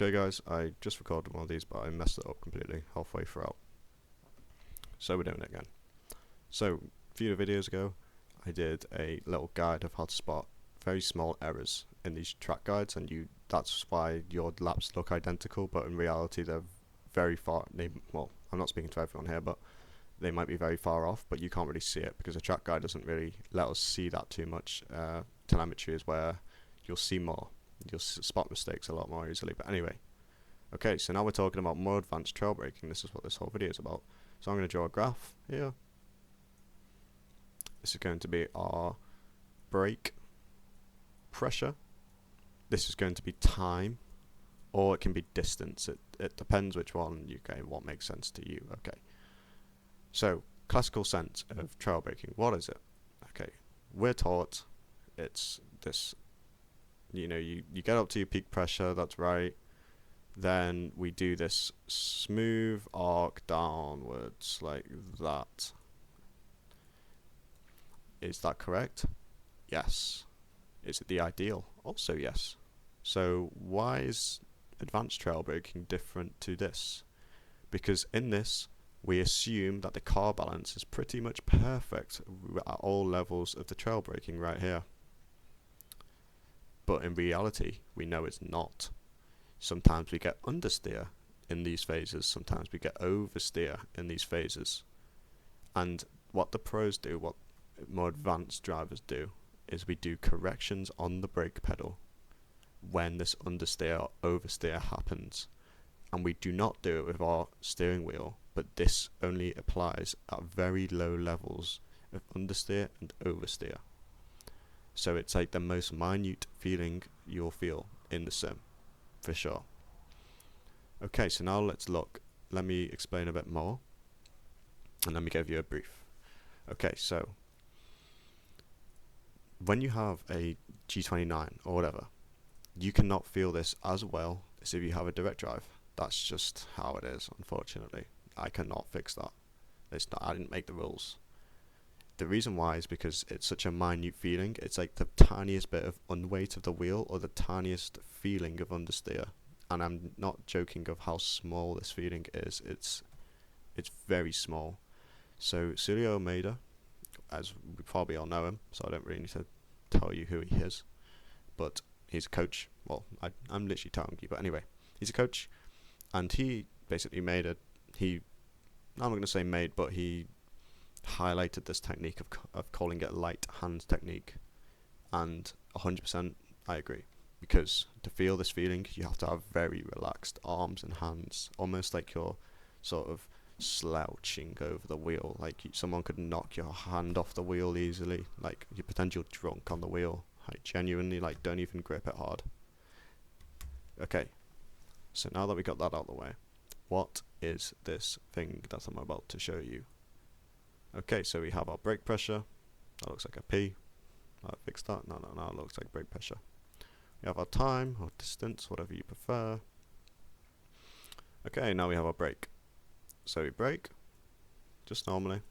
Okay guys, I just recorded one of these but I messed it up completely halfway throughout. So we're doing it again. So a few videos ago I did a little guide of how to spot very small errors in these track guides, and that's why your laps look identical, but in reality they're very far. Well, I'm not speaking to everyone here, but they might be very far off, but you can't really see it because the track guide doesn't really let us see that too much. Telemetry is where you'll see more. You'll spot mistakes a lot more easily. But anyway, okay, so now we're talking about more advanced trail braking. This is what this whole video is about. So I'm going to draw a graph here. This is going to be our brake pressure. This is going to be time, or it can be distance. It depends which one what makes sense to you. Okay. So classical sense of trail braking. What is it? Okay, we're taught it's this. You get up to your peak pressure. That's right. Then we do this smooth arc downwards like that. Is that correct? Yes. Is it the ideal? Also yes. So why is advanced trail braking different to this? Because in this we assume that the car balance is pretty much perfect at all levels of the trail braking right here. But in reality we know it's not. Sometimes we get understeer in these phases, sometimes we get oversteer in these phases. And what the pros do, what more advanced drivers do, is we do corrections on the brake pedal when this understeer or oversteer happens. And we do not do it with our steering wheel, but this only applies at very low levels of understeer and oversteer. So it's like the most minute feeling you'll feel in the sim, for sure. Okay, so now let's look. Let me explain a bit more, and let me give you a brief. Okay, so when you have a G29 or whatever, you cannot feel this as well as if you have a direct drive. That's just how it is, unfortunately. I cannot fix that. I didn't make the rules. The reason why is because it's such a minute feeling. It's like the tiniest bit of unweight of the wheel or the tiniest feeling of understeer. And I'm not joking of how small this feeling is. It's very small. So Julio Almeida, as we probably all know him, so I don't really need to tell you who he is, but he's a coach. Well, I'm literally telling you, but anyway, he's a coach, and he basically I'm going to say made, but he highlighted this technique of calling it light hands technique, and 100% I agree, because to feel this feeling you have to have very relaxed arms and hands, almost like you're sort of slouching over the wheel, like someone could knock your hand off the wheel easily, like you pretend you're drunk on the wheel, like genuinely, like don't even grip it hard. Okay, so now that we got that out of the way, what is this thing that I'm about to show you? Okay, so we have our brake pressure. That looks like a P. I fixed that. No, it looks like brake pressure. We have our time or distance, whatever you prefer. Okay, now we have our brake. So we brake, just normally.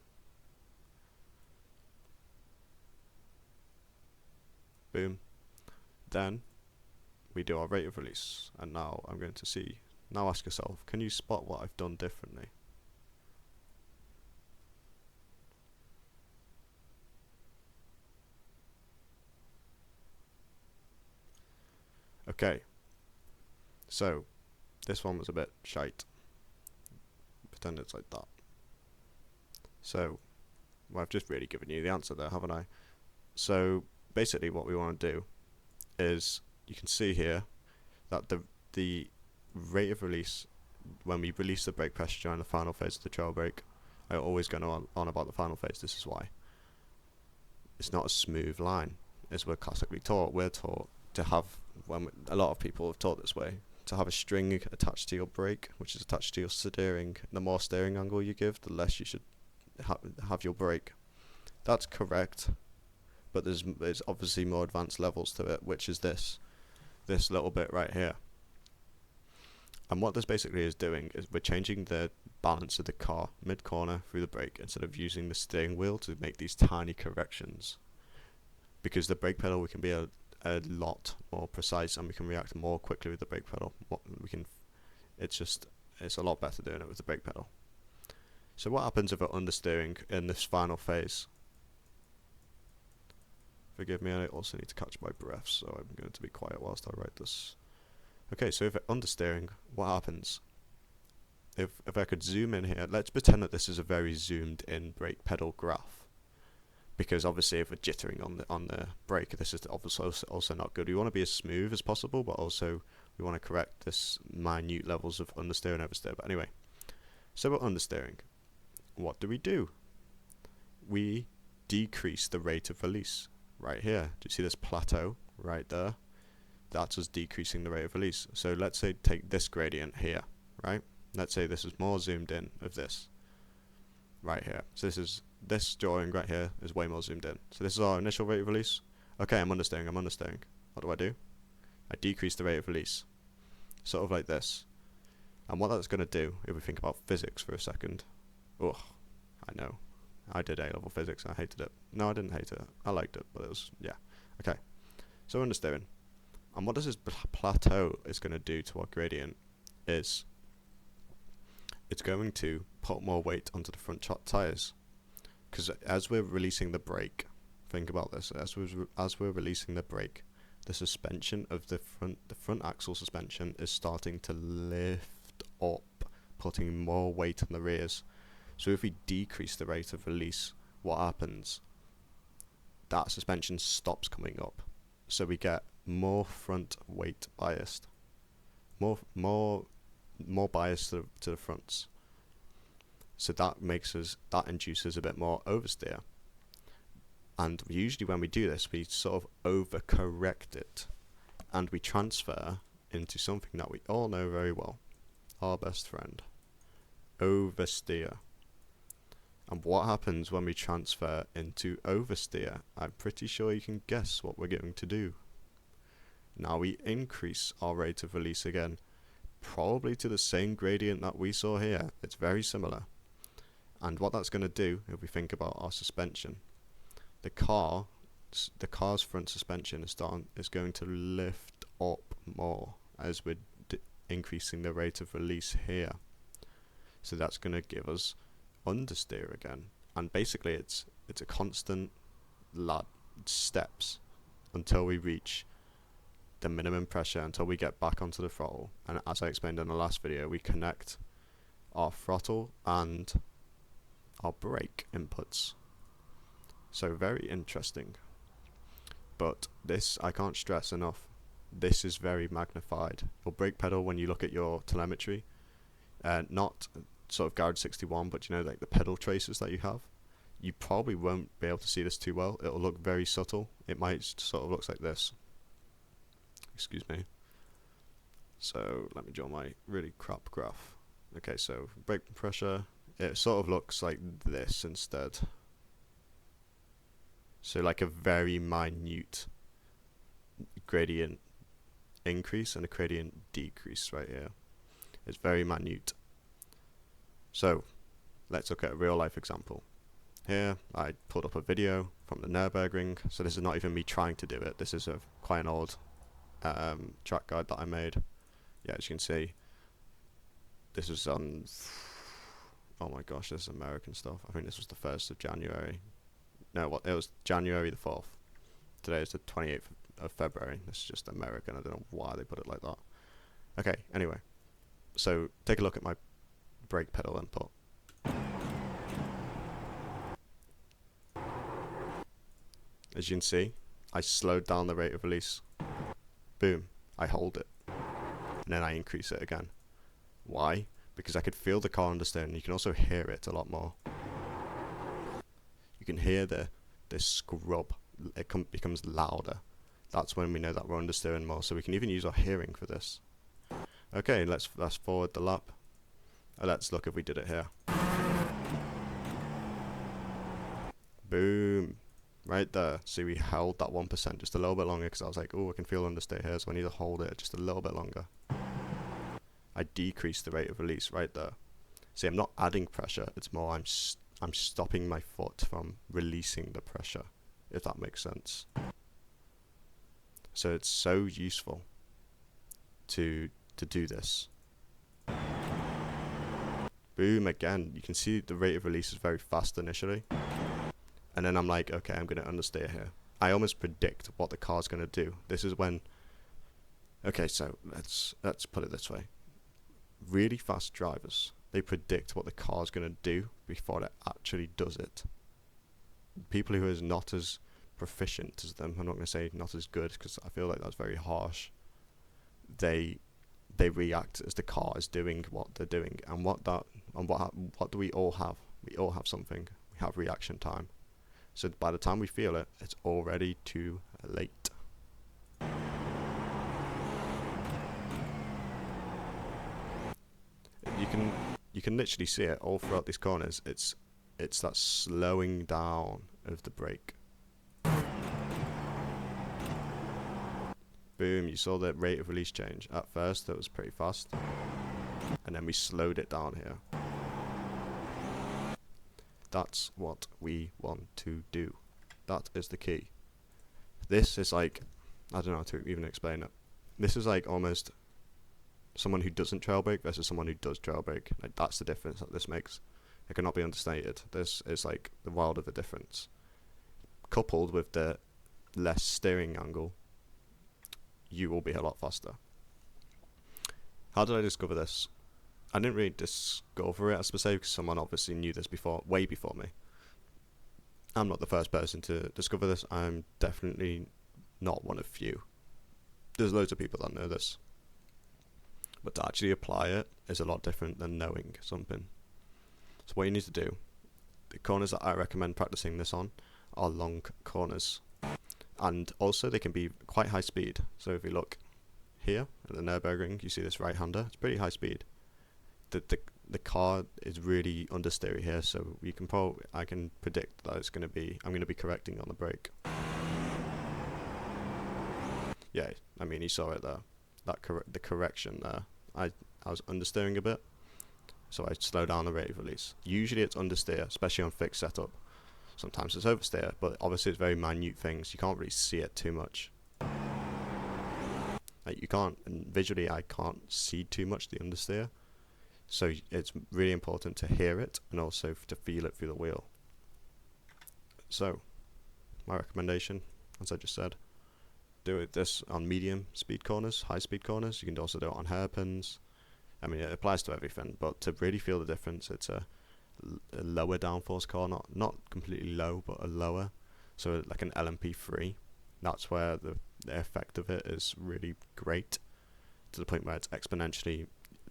Boom. Then we do our rate of release. And now I'm going to see. Now ask yourself, can you spot what I've done differently? Okay, so this one was a bit shite. Pretend it's like that. So, well, I've just really given you the answer there, haven't I? So basically what we want to do is, you can see here that the rate of release, when we release the brake pressure during the final phase of the trail brake, I always go on about the final phase. This is why. It's not a smooth line, as we're classically taught. We're taught to have, a lot of people have taught this way, to have a string attached to your brake, which is attached to your steering. The more steering angle you give, the less you should have your brake. That's correct, but there's obviously more advanced levels to it, which is this little bit right here. And what this basically is doing is we're changing the balance of the car mid-corner through the brake, instead of using the steering wheel to make these tiny corrections. Because the brake pedal, we can be a lot more precise, and we can react more quickly with the brake pedal. It's a lot better doing it with the brake pedal. So what happens if we're understeering in this final phase? Forgive me, I also need to catch my breath, so I'm going to be quiet whilst I write this. Okay, so if we're understeering, what happens? If I could zoom in here, let's pretend that this is a very zoomed in brake pedal graph. Because obviously if we're jittering on the brake, this is obviously also not good. We want to be as smooth as possible, but also we want to correct this minute levels of understeer and oversteer. But anyway, so we're understeering. What do? We decrease the rate of release right here. Do you see this plateau right there? That's us decreasing the rate of release. So let's say take this gradient here, right? Let's say this is more zoomed in of this right here. So this drawing right here is way more zoomed in. So this is our initial rate of release. Okay, I'm understeering. What do? I decrease the rate of release. Sort of like this. And what that's going to do, if we think about physics for a second. Ugh, I know. I did A-level physics and I hated it. No, I didn't hate it. I liked it, but it was, yeah. Okay, so understeering. And what does this plateau is going to do to our gradient is it's going to put more weight onto the front tyres. Because as we're releasing the brake, think about this, as we're releasing the brake, the suspension of the front axle suspension is starting to lift up, putting more weight on the rears. So if we decrease the rate of release, what happens? That suspension stops coming up. So we get more front weight biased. More bias to the fronts. So that induces a bit more oversteer. And usually when we do this, we sort of overcorrect it. And we transfer into something that we all know very well. Our best friend. Oversteer. And what happens when we transfer into oversteer? I'm pretty sure you can guess what we're going to do. Now we increase our rate of release again, probably to the same gradient that we saw here. It's very similar. And what that's going to do, if we think about our suspension, the car's front suspension is going to lift up more as we're increasing the rate of release here. So that's going to give us understeer again, and basically it's a constant steps until we reach the minimum pressure, until we get back onto the throttle. And as I explained in the last video, we connect our throttle and our brake inputs. So very interesting. But this, I can't stress enough, this is very magnified. Your brake pedal, when you look at your telemetry, not sort of Garage 61, but you know, like the pedal traces that you have, you probably won't be able to see this too well. It'll look very subtle. It might sort of looks like this. Excuse me. So let me draw my really crap graph. Okay, so brake pressure, it sort of looks like this instead. So like a very minute gradient increase and a gradient decrease right here. It's very minute. So let's look at a real life example. Here I pulled up a video from the Nürburgring. So this is not even me trying to do it. This is quite an old track guide that I made. Yeah, as you can see, this was on, oh my gosh, this is American stuff. I think this was the 1st of January. No, it was January the 4th. Today is the 28th of February. This is just American. I don't know why they put it like that. Okay, anyway. So take a look at my brake pedal input. As you can see, I slowed down the rate of release. Boom, I hold it. And then I increase it again. Why? Because I could feel the car understeer, and you can also hear it a lot more. You can hear the scrub. It becomes louder. That's when we know that we're understeering more. So we can even use our hearing for this. Okay, let's fast forward the lap. Let's look if we did it here. Boom. Right there. See, we held that 1% just a little bit longer because I was like, oh, I can feel understeer here, so I need to hold it just a little bit longer. I decreased the rate of release right there. See, I'm not adding pressure. It's more I'm stopping my foot from releasing the pressure, if that makes sense. So it's so useful to do this. Boom, again, you can see the rate of release is very fast initially. And then I'm like, okay, I'm going to understeer here. I almost predict what the car's going to do. This is when, okay, so let's put it this way. Really fast drivers, they predict what the car's going to do before it actually does it. People who is not as proficient as them, I'm not going to say not as good because I feel like that's very harsh. They react as the car is doing what they're doing, and what do we all have? We all have something. We have reaction time. So by the time we feel it, it's already too late. You can literally see it all throughout these corners. It's that slowing down of the brake. Boom, you saw the rate of release change. At first it was pretty fast, and then we slowed it down here. That's what we want to do. That is the key. This is like, I don't know how to even explain it. This is like almost someone who doesn't trail brake versus someone who does trail brake. Like, that's the difference that this makes. It cannot be understated. This is like the world of a difference. Coupled with the less steering angle, you will be a lot faster. How did I discover this? I didn't really discover it, as per se, because someone obviously knew this before, way before me. I'm not the first person to discover this. I'm definitely not one of few. There's loads of people that know this. But to actually apply it is a lot different than knowing something. So what you need to do, the corners that I recommend practicing this on are long corners. And also they can be quite high speed. So if you look here at the Nürburgring, you see this right-hander. It's pretty high speed. The car is really understeery here, so I can predict that I'm going to be correcting on the brake. Yeah, I mean, you saw it there. The correction there. I was understeering a bit, so I slow down the rate of release. Usually it's understeer, especially on fixed setup. Sometimes it's oversteer, but obviously it's very minute things. You can't really see it too much. Like, you can't, and visually I can't see too much the understeer. So it's really important to hear it and also to feel it through the wheel. So, my recommendation, as I just said, do this on medium speed corners, high speed corners. You can also do it on hairpins. I mean, it applies to everything, but to really feel the difference, it's a lower downforce car, not completely low, but a lower. So like an LMP3, that's where the effect of it is really great, to the point where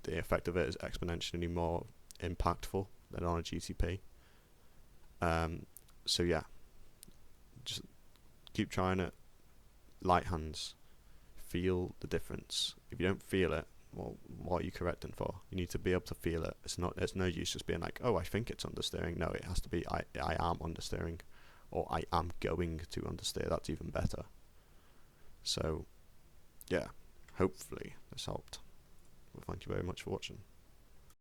the effect of it is exponentially more impactful than on a GTP. So yeah, just keep trying it. Light hands, feel the difference. If you don't feel it, well, what are you correcting for? You need to be able to feel it. It's no use just being like, oh, I think it's understeering. No, it has to be I am understeering, or I am going to understeer. That's even better. So yeah, hopefully this helped. Well, thank you very much for watching.